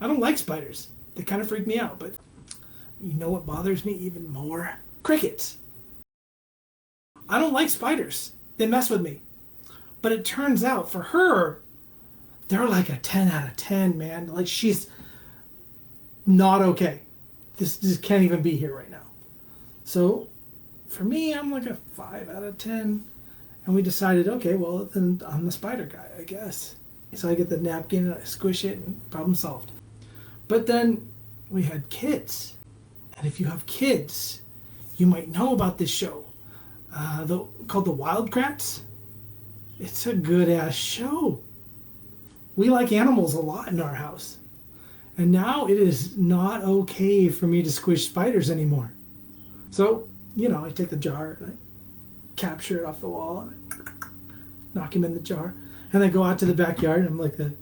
I don't like spiders. They kind of freak me out, but you know what bothers me even more? Crickets. I don't like spiders. They mess with me. But it turns out for her, they're like a 10 out of 10, man. Like she's not okay. This can't even be here right now. So for me, I'm like a 5 out of 10. And we decided, okay, well, then I'm the spider guy, I guess. So I get the napkin and I squish it and problem solved. But then we had kids. And if you have kids, you might know about this show called The Wildcrats. It's a good-ass show. We like animals a lot in our house. And now it is not okay for me to squish spiders anymore. So, I take the jar and I capture it off the wall and I knock him in the jar. And I go out to the backyard and I'm like the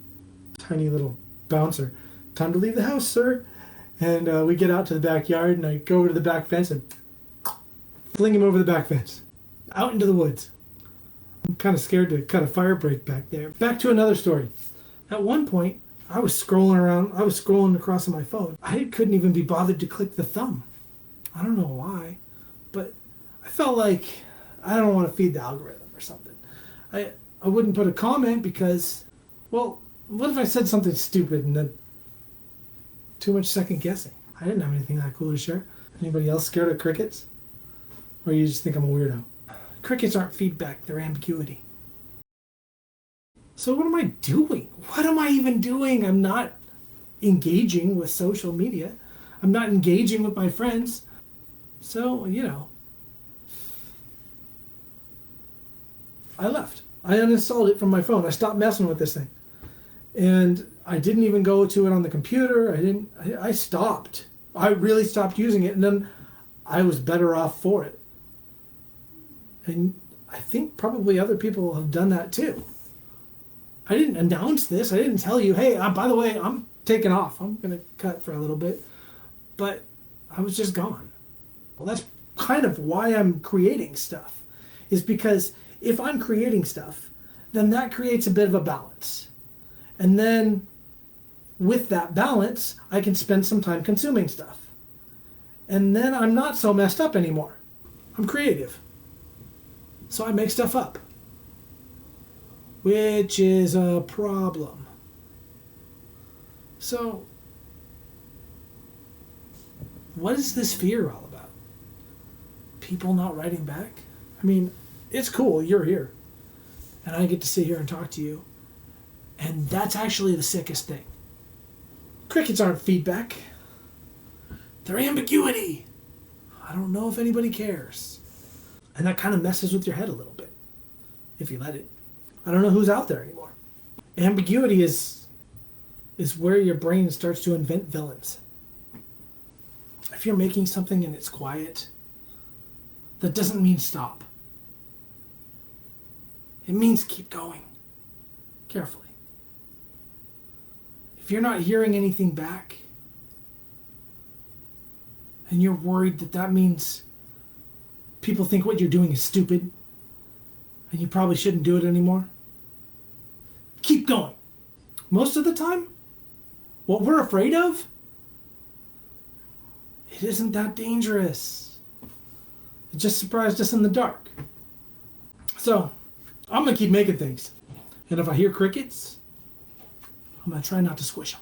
tiny little bouncer. Time to leave the house, sir. And we get out to the backyard and I go over to the back fence and fling him over the back fence. Out into the woods. I'm kind of scared to cut a fire break back there. Back to another story. At one point, I was scrolling across on my phone. I couldn't even be bothered to click the thumb. I don't know why, but I felt like I don't want to feed the algorithm or something. I wouldn't put a comment because, well, what if I said something stupid and then too much second guessing? I didn't have anything that cool to share. Anybody else scared of crickets? Or you just think I'm a weirdo? Crickets aren't feedback, they're ambiguity. So what am I doing? What am I even doing? I'm not engaging with social media. I'm not engaging with my friends. So, I left. I uninstalled it from my phone. I stopped messing with this thing. And I didn't even go to it on the computer. I stopped. I really stopped using it. And then I was better off for it. And I think probably other people have done that too. I didn't announce this. I didn't tell you, hey, by the way, I'm taking off. I'm going to cut for a little bit. But I was just gone. Well, that's kind of why I'm creating stuff. Is because if I'm creating stuff, then that creates a bit of a balance. And then with that balance, I can spend some time consuming stuff. And then I'm not so messed up anymore. I'm creative. So I make stuff up. Which is a problem. So, what is this fear all about? People not writing back? I mean, it's cool, you're here. And I get to sit here and talk to you. And that's actually the sickest thing. Crickets aren't feedback. They're ambiguity. I don't know if anybody cares. And that kind of messes with your head a little bit, if you let it. I don't know who's out there anymore. Ambiguity is where your brain starts to invent villains. If you're making something and it's quiet, that doesn't mean stop. It means keep going. Carefully. If you're not hearing anything back, and you're worried that means people think what you're doing is stupid, and you probably shouldn't do it anymore, keep going. Most of the time, what we're afraid of, it isn't that dangerous. It just surprised us in the dark. So, I'm going to keep making things. And if I hear crickets, I'm going to try not to squish them.